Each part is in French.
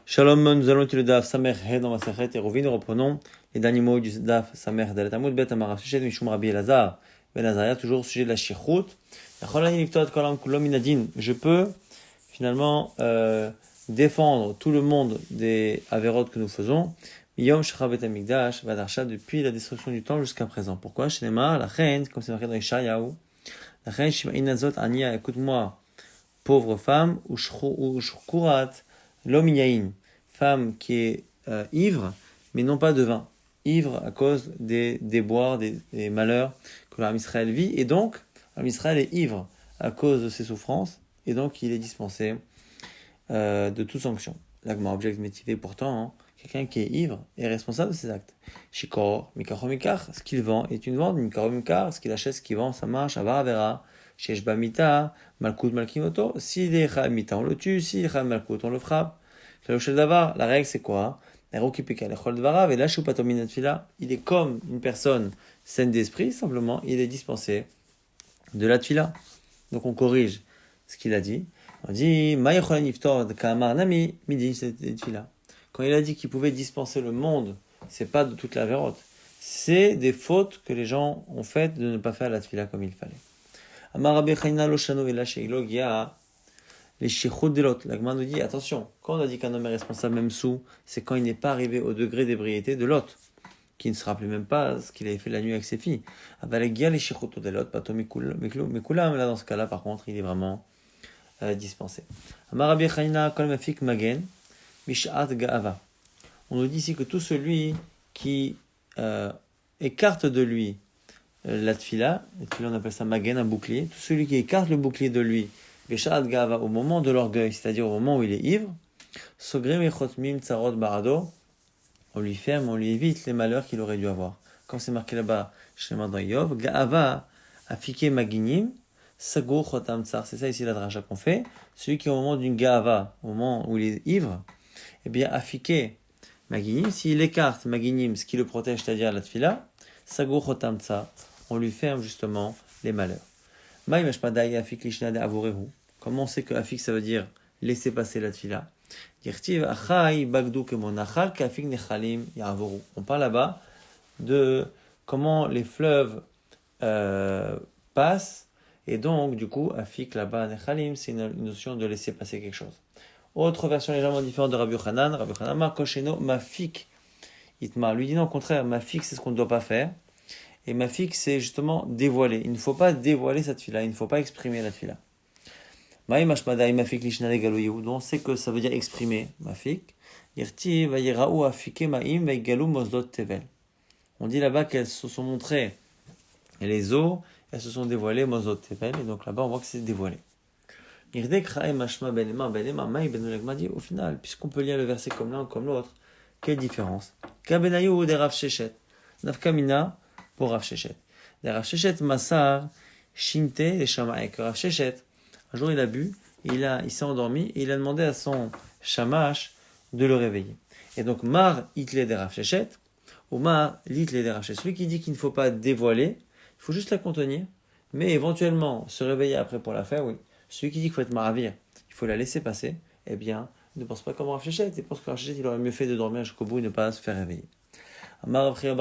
Shalom, nous allons étudier le Daf Samer He dans Masechet Eruvin. Nous reprenons les derniers mots du Daf Samer Dalet Amud Bet Amar Rav Sheshet Mishum Rabbi Elazar Ben Azaria, toujours au sujet de la Shichut. Je peux finalement défendre tout le monde des Averot que nous faisons. Yom Shachar Bet Hamikdash Vadarsha, depuis la destruction du temple jusqu'à présent. Pourquoi? Shnema, la reine, comme c'est marqué dans Ishayahu, la reine Shima'in Azot Ania, écoute-moi, pauvre femme, ou Shkurat, l'homme yain, femme qui est ivre, mais non pas de vin. Ivre à cause des déboires, des malheurs que l'âme Israël vit. Et donc, l'âme Israël est ivre à cause de ses souffrances. Et donc, il est dispensé de toute sanction. L'agma object motivé pourtant, quelqu'un qui est ivre est responsable de ses actes. Shikor, mikar mikar, ce qu'il vend est une vente, mikar mikar, ce qu'il achète, ce qu'il vend, ça marche, avar avera. Sheshba mita, malkout malkimoto, s'il est chal mita, on le tue, s'il est chal malkout, on le frappe. La règle c'est quoi? Il est comme une personne saine d'esprit, simplement il est dispensé de la tfila. Donc on corrige ce qu'il a dit. On dit quand il a dit qu'il pouvait dispenser le monde, c'est pas de toute la vérote, c'est des fautes que les gens ont faites de ne pas faire la tfila comme il fallait. Amar Rabbi Chaina lo shano ela sheilog ya les shichut delot. L'agma nous dit attention, quand on a dit qu'un homme est responsable même sous, c'est quand il n'est pas arrivé au degré d'ébriété de l'autre, qui ne se rappelait même pas ce qu'il avait fait la nuit avec ses filles. Avaleg les shichut delot, pato mikulam. Là dans ce cas-là, par contre, il est vraiment dispensé. Amar Rabbi Chaina kol mafik magen mishat gaava. On nous dit ici que tout celui qui écarte de lui la tfila, on appelle ça magen, un bouclier, tout celui qui écarte le bouclier de lui, Beshat Gava, au moment de l'orgueil, c'est-à-dire au moment où il est ivre, Sogrim et Chotmim Tsarot Barado, on lui ferme, on lui évite les malheurs qu'il aurait dû avoir. Comme c'est marqué là-bas, chez dans Yov, Gaava, Afike Maginim, Sago Chotam Tsar, c'est ça ici la dracha qu'on fait, celui qui est au moment d'une Gaava, au moment où il est ivre, eh bien Afike Maginim, s'il écarte Maginim, ce qui le protège, c'est-à-dire la tfila, Sago Chotam Tsar, on lui ferme justement les malheurs. Comment on sait que afik ça veut dire laisser passer la tfila? On parle là-bas de comment les fleuves passent, et donc du coup afik là-bas nechalim, c'est une notion de laisser passer quelque chose. Autre version légèrement différente de Rabbi Yochanan, Kosheno mafik itmar, lui dit non, au contraire, mafik c'est ce qu'on ne doit pas faire. Et mafik, c'est justement dévoiler. Il ne faut pas dévoiler cette tfila, il ne faut pas exprimer la tfila. On sait que ça veut dire exprimer, mafik. On dit là-bas qu'elles se sont montrées, et les eaux, elles se sont dévoilées, mosdot tevel, et donc là-bas on voit que c'est dévoilé. Au final, puisqu'on peut lire le verset comme l'un ou comme l'autre, quelle différence? Kabenayu de Rav Sheshet, nafkamina, pour Rav Sheshet. Rav Sheshet Massar Shinte et Shamaï. Rav Sheshet, un jour il a bu, il s'est endormi et il a demandé à son Shamash de le réveiller. Et donc Mar Itle de Rav Sheshet ou Mar Litle de Rav Sheshet. Celui qui dit qu'il ne faut pas dévoiler, il faut juste la contenir, mais éventuellement se réveiller après pour la faire, oui. Celui qui dit qu'il faut être maravir, il faut la laisser passer, eh bien, ne pense pas comme Rav Sheshet. Il pense que Rav Sheshet il aurait mieux fait de dormir jusqu'au bout et ne pas se faire réveiller. Celui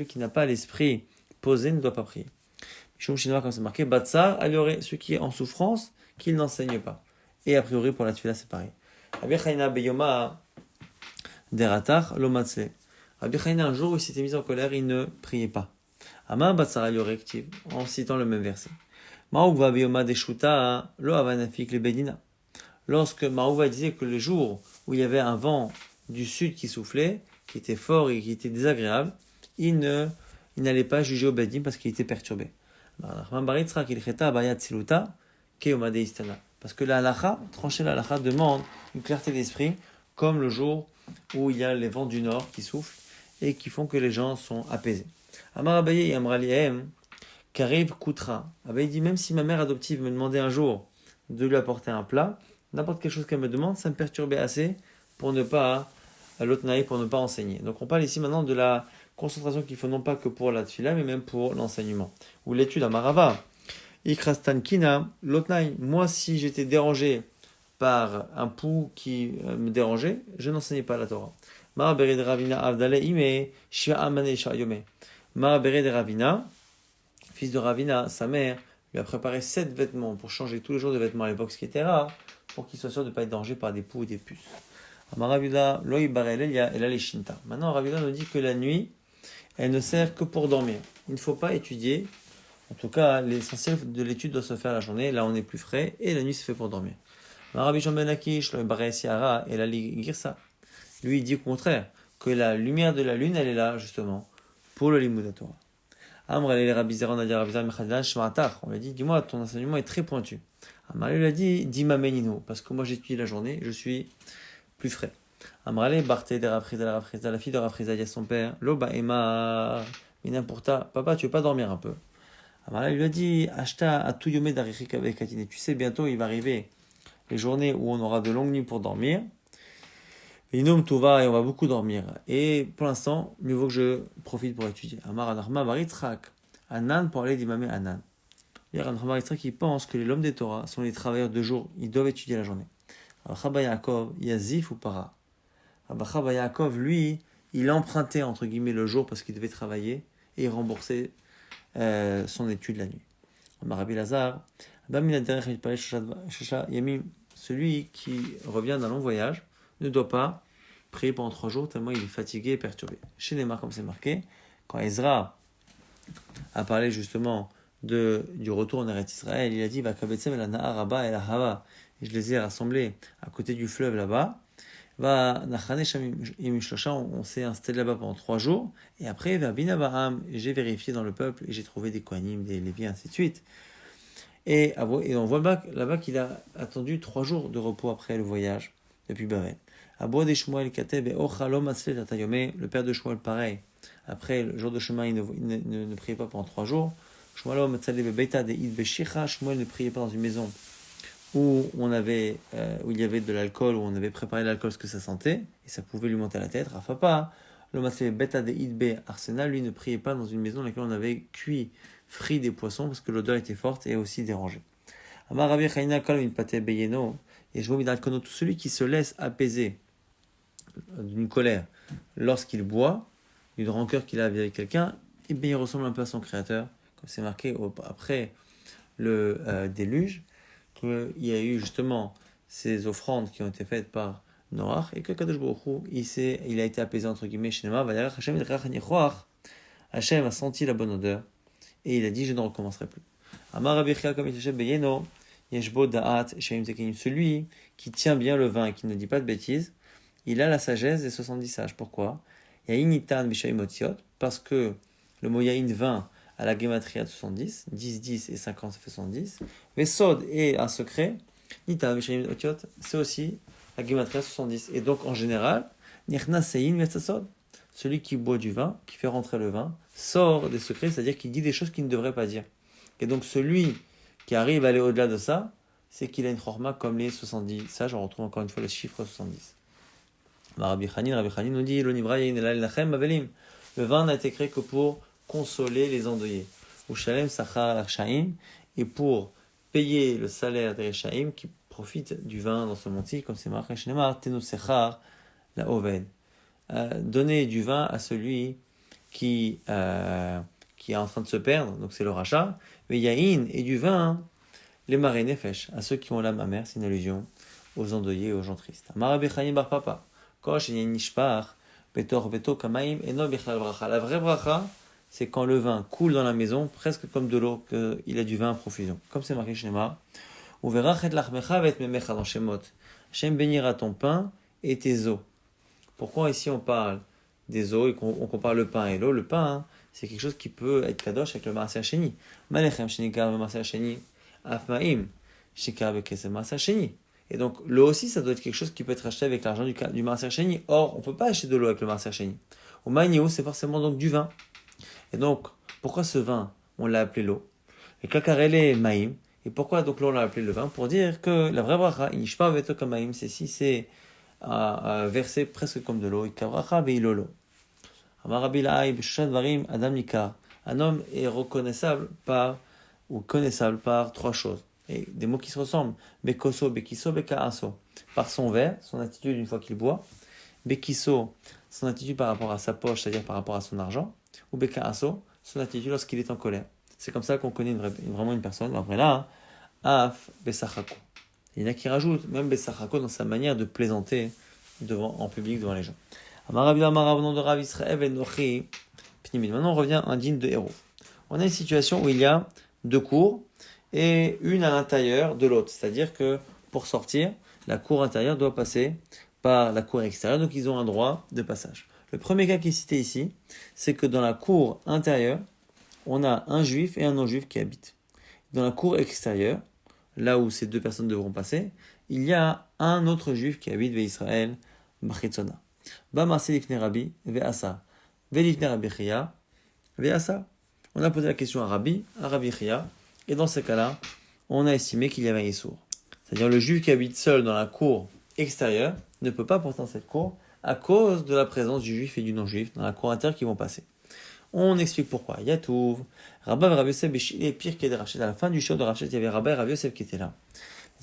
qui n'a pas l'esprit posé ne doit pas prier. Comme c'est marqué, Batsar, celui qui est en souffrance, qu'il n'enseigne pas. Et a priori, pour la tfila, c'est pareil. Rabbi Chaina beyoma deratar lomatzle. Rabbi Chaina, un jour, il s'était mis en colère, il ne priait pas. Ama Batsar active, en citant le même verset. Maoukva beyoma deshuta lo avanafik le bedina. Lorsque Maouva disait que le jour où il y avait un vent du sud qui soufflait, qui était fort et qui était désagréable, il n'allait pas juger au Beddin parce qu'il était perturbé. Parce que la halakha, trancher la halakha, demande une clarté d'esprit, comme le jour où il y a les vents du nord qui soufflent et qui font que les gens sont apaisés. Amar Abaye et Amralihem, Kariv Kutra. Abaye dit, même si ma mère adoptive me demandait un jour de lui apporter un plat, n'importe quelle chose qu'elle me demande, ça me perturbait assez pour ne pas pour ne pas enseigner. Donc on parle ici maintenant de la concentration qu'il faut non pas que pour la tfila, mais même pour l'enseignement. Ou l'étude à Marava. Ikrastankina, l'otnaï. Moi, si j'étais dérangé par un pouls qui me dérangeait, je n'enseignais pas la Torah. Mara Bered Ravina Avdale Ime Shia Amane Shayome. Mara Bered Ravina, fils de Ravina, sa mère, lui a préparé 7 vêtements pour changer tous les jours de vêtements à l'époque, ce qui était rare, pour qu'il soit sûr de ne pas être dérangé par des poux ou des puces. Ravina Loi Barelia et la Leshinta. Maintenant, Ravina nous dit que la nuit, elle ne sert que pour dormir. Il ne faut pas étudier. En tout cas, l'essentiel de l'étude doit se faire la journée. Là, on est plus frais. Et la nuit, c'est fait pour dormir. Rabbi Shimon ben Akish, Loi Barei Siara et la Girsa. Lui, il dit au contraire que la lumière de la lune, elle est là, justement, pour le Limud Torah. Amr el Rabbi Zeran Adia Rabbi Zeran Mechadilan Shmatar. On lui a dit, dis-moi, ton enseignement est très pointu. Amr lui a dit, dis-ma menino, parce que moi j'étudie la journée, je suis plus frais. Amr ale Barté de Rafriza, la fille de Rafriza, il y a son père, Loba Emma, Minapurta, papa, tu veux pas dormir un peu? Amr lui a dit, Ashta Atu Yome Darishik avec Katine. Tu sais, bientôt il va arriver les journées où on aura de longues nuits pour dormir. Inom Tova, et on va beaucoup dormir. Et pour l'instant, mieux vaut que je profite pour étudier. Amar Anarma Baritzrak, Anan pour aller d'imamé Anan. Anarma Baritzrak, il pense que les hommes des Torah sont les travailleurs de jour, ils doivent étudier la journée. Rabba Yaakov, Yazif ou Para. Rabba Yaakov, lui, il empruntait entre guillemets le jour parce qu'il devait travailler et il remboursait son étude la nuit. Amar Rabbi Lazar, celui qui revient d'un long voyage ne doit pas prier pendant 3 jours tellement il est fatigué et perturbé. Chez Neymar, comme c'est marqué, quand Ezra a parlé justement du retour en Eretz Israël, il a dit Vakabetsem el Nahar Rabba el Hava. Je les ai rassemblés à côté du fleuve là-bas. On s'est installé là-bas pendant 3 jours. Et après, j'ai vérifié dans le peuple et j'ai trouvé des Kohanim, des Lévites, ainsi de suite. Et on voit là-bas qu'il a attendu 3 jours de repos après le voyage depuis Bavel. Le père de Shmuel, pareil. Après le jour de chemin, il ne priait pas pendant 3 jours. Shmuel ne priait pas dans une maison où il y avait de l'alcool, où on avait préparé l'alcool parce que ça sentait, et ça pouvait lui monter à la tête. Rafapa, Arsenal, lui ne priait pas dans une maison dans laquelle on avait frit des poissons parce que l'odeur était forte et aussi dérangée. Amar Rabbi Chaina Kol Min Pate Beyeno, et je vous tout celui qui se laisse apaiser d'une colère lorsqu'il boit, d'une rancœur qu'il a avec quelqu'un, et bien il ressemble un peu à son créateur, comme c'est marqué après le déluge, qu'il y a eu justement ces offrandes qui ont été faites par Noach, et que Kadosh Baruch Hu, il a été apaisé entre guillemets chez Nema, Hachem a senti la bonne odeur, et il a dit je ne recommencerai plus. Amar Rabbi Chia comme il Beyeno, Yeshbo Da'at Sheim Tekinim, celui qui tient bien le vin et qui ne dit pas de bêtises, il a la sagesse des 70 sages. Pourquoi? Yainitan Bishaim Otiot, parce que le mot Yain 20 à la gematria de 70, 10, 10 et 50 ça fait 70. Mais Sod est un secret, Nitan Bishaim Otiot, c'est aussi la gematria 70. Et donc en général, Nirna Sein Vetzasod, celui qui boit du vin, qui fait rentrer le vin, sort des secrets, c'est-à-dire qu'il dit des choses qu'il ne devrait pas dire. Et donc celui qui arrive à aller au-delà de ça, c'est qu'il a une chorma comme les 70 sages. On retrouve encore une fois le chiffre 70. Rabbi Chanin nous dit le vin n'a été créé que pour consoler les endeuillés. Ou shalem sachar l'achshaim, et pour payer le salaire des rechaim qui profitent du vin dans ce monde-ci, comme c'est marqué chez Neymar, tenu sechar la oved. Donner du vin à celui qui est en train de se perdre, donc c'est le rachat. Mais yain et du vin, les marées nefesh, à ceux qui ont l'âme amère, c'est une allusion aux endeuillés et aux gens tristes. La vraie bracha, c'est quand le vin coule dans la maison, presque comme de l'eau, qu'il a du vin à profusion. Comme c'est marqué chez Neymar. Dans Shemot, Hachem bénira ton pain et tes eaux. Pourquoi ici on parle des eaux et qu'on compare le pain et l'eau? Le pain, c'est quelque chose qui peut être kadosh avec le maaser sheni. Malechem shenikar le maaser sheni, afmaim shikar bekesem maaser sheni. Et donc l'eau aussi, ça doit être quelque chose qui peut être acheté avec l'argent du maaser sheni. Or, on ne peut pas acheter de l'eau avec le maaser sheni. Au maniou, c'est forcément donc du vin. Et donc, pourquoi ce vin, on l'a appelé l'eau? Et kakarele maïm. Et pourquoi donc l'eau on l'a appelé le vin? Pour dire que la vraie bracha, inishpa veto kamaim, c'est si c'est versé presque comme de l'eau. Et kabracha veilolo. Un homme est reconnaissable par 3 choses. et des mots qui se ressemblent. Bekoso, bekiso, bekaaso. Par son verre, son attitude une fois qu'il boit. Bekiso, son attitude par rapport à sa poche, c'est-à-dire par rapport à son argent. Ou bekaaso, son attitude lorsqu'il est en colère. C'est comme ça qu'on connaît vraiment une personne. Après là, af besachako. Il y en a qui rajoutent, même besachako, dans sa manière de plaisanter en public devant les gens. Amarav, nom de Rav Israël, Enochi. Maintenant, on revient à un digne de héros. On a une situation où il y a deux cours et une à l'intérieur de l'autre. C'est-à-dire que pour sortir, la cour intérieure doit passer par la cour extérieure, donc ils ont un droit de passage. Le premier cas qui est cité ici, c'est que dans la cour intérieure, on a un juif et un non-juif qui habitent. Dans la cour extérieure, là où ces deux personnes devront passer, il y a un autre juif qui habite Israël, Bachitzona. Bamase lifne Rabbi, ve'asa. Ve'lifne Rabbi Chia, ve'asa. On a posé la question à Rabbi Chia, et dans ce cas-là, on a estimé qu'il y avait un issour. C'est-à-dire le juif qui habite seul dans la cour extérieure ne peut pas porter dans cette cour à cause de la présence du juif et du non-juif dans la cour intérieure qui vont passer. On explique pourquoi. Yatouv, Rabba et Rav Yosef, et pire qu'il y a des Rav Sheshet. À la fin du show de Rav Sheshet, il y avait Rabba et Rav Yosef qui étaient là.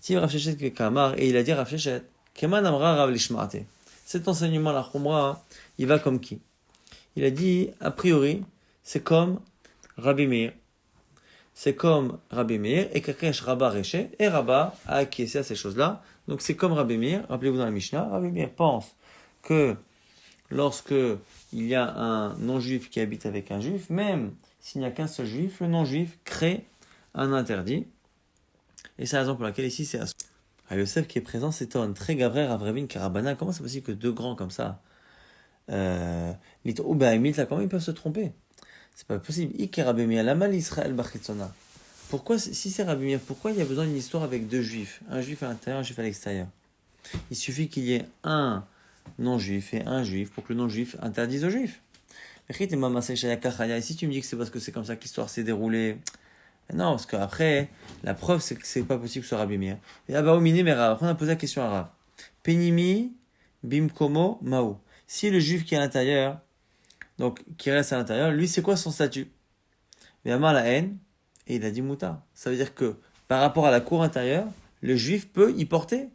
Et il a dit Rav Sheshet, Keman Amra Rav Lishmate. Cet enseignement, la Khumra, il va comme qui? Il a dit, a priori, c'est comme Rabbi Meir. C'est comme Rabbi Meir, et Kakesh Rabba Reché, et Rabba a acquiescé à ces choses-là. Donc c'est comme Rabbi Meir, rappelez-vous dans la Mishnah, Rabbi Meir pense que lorsque il y a un non-juif qui habite avec un juif, même s'il n'y a qu'un seul juif, le non-juif crée un interdit. Et c'est la raison pour laquelle ici c'est Assour. Yosef qui est présent s'étonne. Très Gavré, Ravrevin, Karabana, comment c'est possible que deux grands comme ça, comment ils peuvent se tromper? C'est pas possible. Pourquoi, si c'est Rabbi Meir, pourquoi il y a besoin d'une histoire avec deux juifs? Un juif à l'intérieur, un juif à l'extérieur. Il suffit qu'il y ait un non-juif et un juif pour que le non-juif interdise aux juifs. Et si tu me dis que c'est parce que c'est comme ça que l'histoire s'est déroulée, non, parce qu'après, la preuve c'est que c'est pas possible que ce soit Rabbi Meir. Et après on a posé la question à Rav. Penimi bimkomo mao. Si le juif qui est à l'intérieur, donc qui reste à l'intérieur, lui c'est quoi son statut? Amar la haine, et il a dit Mouta. Ça veut dire que par rapport à la cour intérieure, le juif peut y porter,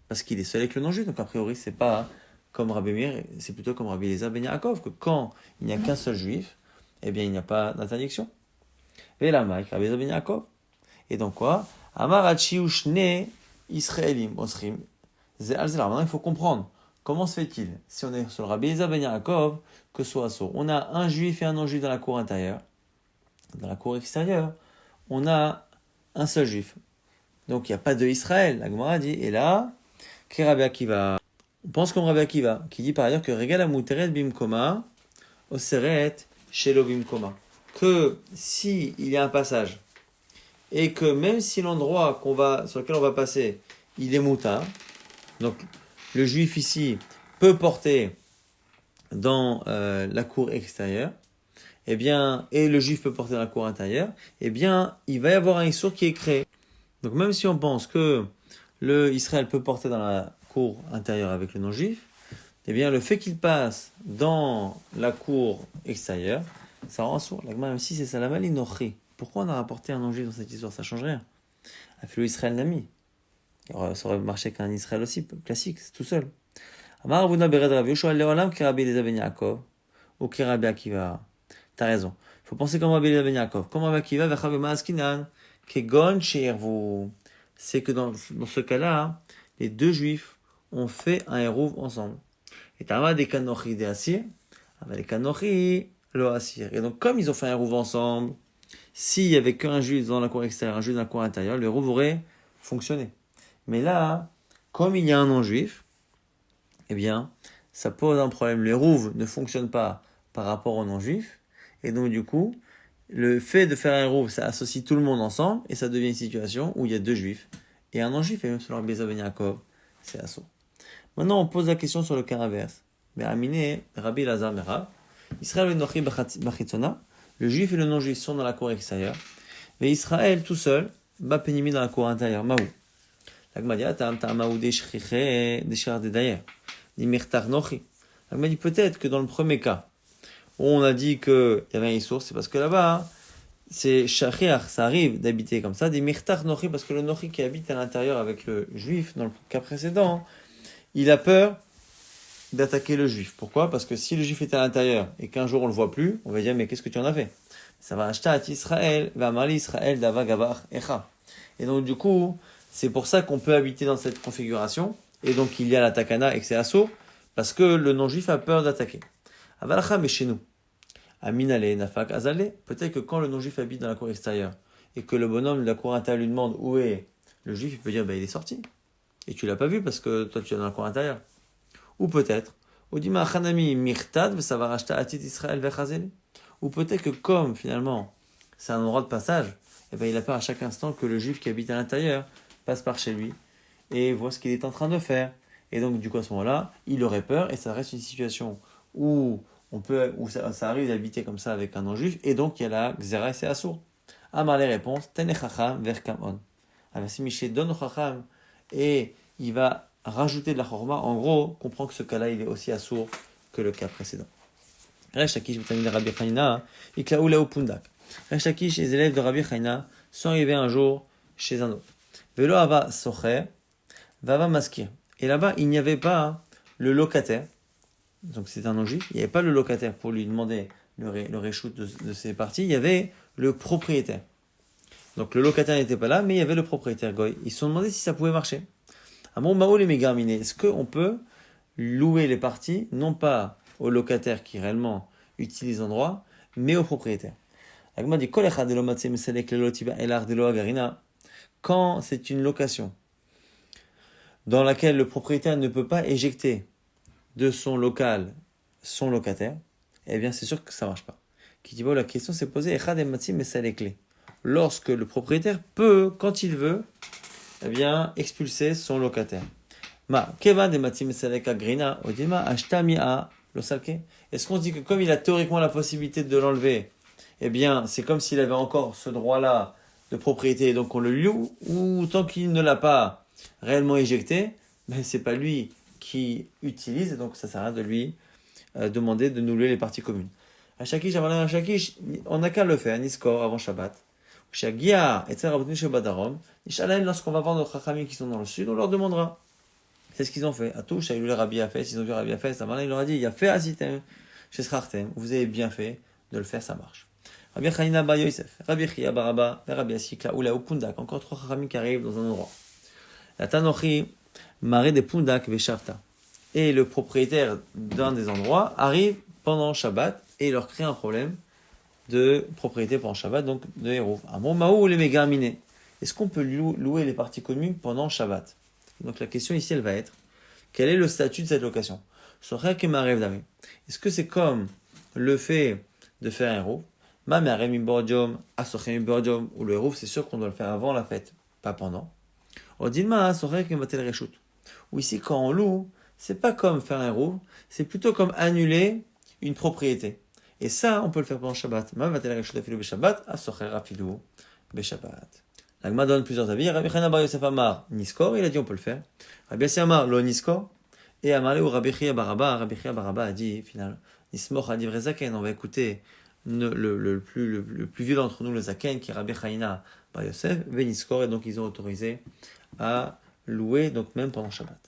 parce qu'il est seul avec le non-juif. Donc a priori, c'est pas comme Rabbi Meir, c'est plutôt comme Rabbi Eliezer ben Yaakov, que quand il n'y a qu'un seul juif, eh bien il n'y a pas d'interdiction. Et la Maïk, Rabbi Eliezer ben Yaakov. Et donc quoi? Amarachi ushne Israelim osrim ze'al-zelar. Maintenant il faut comprendre. Comment se fait-il, si on est sur le Rabbi Eliezer ben Yaakov, que soit Assour? On a un juif et un non-juif dans la cour intérieure. Dans la cour extérieure, on a un seul juif. Donc il n'y a pas de Israël. La Gemara dit, et là, que Rabbi Akiva. On pense comme Rabbi Akiva, qui dit par ailleurs que Regal Amuteret Bimkoma, Oseret Shelo Bimkoma. Que si il y a un passage, et que même si l'endroit sur lequel on va passer, il est mouta, donc le juif ici peut porter dans la cour extérieure, eh bien, et le juif peut porter dans la cour intérieure, eh bien, il va y avoir un issour qui est créé. Donc même si on pense que le Israël peut porter dans la cour intérieure avec le non-juif, eh bien, le fait qu'il passe dans la cour extérieure, ça rend sourd. Même si c'est Salamal Inochi. Pourquoi on a rapporté un non-juif dans cette histoire? Ça change rien. Afilo Israël Nami. Ça aurait marché qu'un Israël aussi, classique, c'est tout seul. Amar Avuna Bered Rav Yoshua Leolam Kirabi Eliezer ben Yaakov ou Kirabi Akiva. T'as raison. Il faut penser comme Rabbi Eliezer ben Yaakov. Comme Rabbi Akiva, Vechavema Askinan, Kegon Sheirvu. C'est que dans ce cas-là, les deux juifs ont fait un hérouv ensemble. Et Tama des Kanochi des Assir, avec les Kanochi, le Assir. Et donc, comme ils ont fait un hérouv ensemble, s'il n'y avait qu'un juif dans la cour extérieure, un juif dans la cour intérieure, le hérouv aurait fonctionné. Mais là, comme il y a un non-juif, eh bien, ça pose un problème. Le hérouv ne fonctionne pas par rapport au non-juif. Et donc, du coup, le fait de faire un hérouv, ça associe tout le monde ensemble, et ça devient une situation où il y a deux juifs et un non-juif, et même sur leur Rabbi ben Yaakov, c'est assaut. Maintenant, on pose la question sur le cas inverse. Mais Aminé, Rabbi Lazar Merav, Israël ben Nochi Bachitzona, le juif et le non-juif sont dans la cour extérieure, mais Israël tout seul, Ba Penimi dans la cour intérieure, Maou. L'Agmadia, Maou Deshar Dedayer, Nimirtar Nochi. L'Agmadia dit peut-être que dans le premier cas, où on a dit qu'il y avait un issour, c'est parce que là-bas, c'est shachriach, ça arrive d'habiter comme ça, des mirtach nochi, parce que le nochi qui habite à l'intérieur avec le juif, dans le cas précédent, il a peur d'attaquer le juif. Pourquoi? Parce que si le juif est à l'intérieur et qu'un jour on le voit plus, on va dire mais qu'est-ce que tu en as fait? Ça va acheter à Israël, va mali Israël dava gavar echa. Et donc du coup, c'est pour ça qu'on peut habiter dans cette configuration, et donc il y a la takana et que c'est assaut, parce que le non-juif a peur d'attaquer. Avalacha, mais chez nous, Aminale, Nafak, Azale, peut-être que quand le non-juif habite dans la cour extérieure, et que le bonhomme de la cour intérieure lui demande où est le juif, il peut dire, il est sorti. Et tu l'as pas vu parce que toi tu es dans la cour intérieure. Ou peut-être, Odima Hanami Mirtad, ça va racheter Atit Israël Vechazele. Ou peut-être que comme finalement c'est un endroit de passage, il a peur à chaque instant que le juif qui habite à l'intérieur passe par chez lui et voit ce qu'il est en train de faire. Et donc du coup à ce moment-là, il aurait peur et ça reste une situation où ça arrive d'habiter comme ça avec un non-juif et donc il y a la Xera et c'est assourd. Amar les réponses, Tenechacham vers Kamon. Avasi Miché donne au Chacham et il va rajouter de la chorma. En gros, comprend que ce cas-là, il est aussi assourd que le cas précédent. Resh Lakish, Rabbi Chaina, Iklaou Lao Pundak. Resh Lakish, les élèves de Rabbi Chaina sont arrivés un jour chez un autre. Velo Ava Socher, Vava Maskir. Et là-bas, il n'y avait pas le locataire. Donc c'est un non-juif. Il n'y avait pas le locataire pour lui demander le réchoute de ses parties. Il y avait le propriétaire. Donc le locataire n'était pas là, mais il y avait le propriétaire Goy. Ils se sont demandé si ça pouvait marcher. Amon Mao les mégarminés. Est-ce qu'on peut louer les parties, non pas au locataire qui réellement utilise l'endroit, mais au propriétaire? Agma dit quand c'est une location dans laquelle le propriétaire ne peut pas éjecter de son local son locataire, eh bien c'est sûr que ça ne marche pas. La question s'est posée, lorsque le propriétaire peut, quand il veut, eh bien, expulser son locataire. Est-ce qu'on se dit que comme il a théoriquement la possibilité de l'enlever, eh bien, c'est comme s'il avait encore ce droit-là de propriété, donc on le loue, ou tant qu'il ne l'a pas réellement éjecté, ben c'est pas lui qui utilise, et donc ça sert à rien de lui demander de nous louer les parties communes. À Shakish, on n'a qu'à le faire, Niskor, avant Shabbat. Lorsqu'on va voir nos chachamim qui sont dans le sud, on leur demandera. C'est ce qu'ils ont fait. À tout, le Rabbi a fait, ils ont vu Rabbi a fait, il leur a dit, il y a fait Asitem, chez Schartem, vous avez bien fait de le faire, ça marche. Rabbi Chanina Bar Yosef, Rabbi Chia Baraba, Rabbi Asikla, Oula ou Pundak, encore trois chachamim qui arrivent dans un endroit. La Tanochi, Maré des Pundak, Veshavta. Et le propriétaire d'un des endroits arrive pendant Shabbat et il leur crée un problème de propriété pendant Shabbat, donc de héros. Amon Maou les mégarminés. Est-ce qu'on peut louer les parties communes pendant Shabbat? Donc la question ici, elle va être, quel est le statut de cette location? Est-ce que c'est comme le fait de faire un héros? Ou le héros, c'est sûr qu'on doit le faire avant la fête, pas pendant. Ou ici, quand on loue, c'est pas comme faire un héros, c'est plutôt comme annuler une propriété. Et ça, on peut le faire pendant Shabbat. L'Agma donne plusieurs avis. Rabbi Chana Bar Yosef Amar Niskor, il a dit on peut le faire. Rabbi Yossi Amar Lo Niskor. Et Amar ou Rabbi Chia Baraba. Rabbi Chia Baraba a dit, finalement, Nismoch Adivre Zaken. On va écouter le plus vieux d'entre nous, le Zaken, qui est Rabbi Chana Bar Yosef, Ve Niskor. Et donc ils ont autorisé à louer, donc même pendant Shabbat.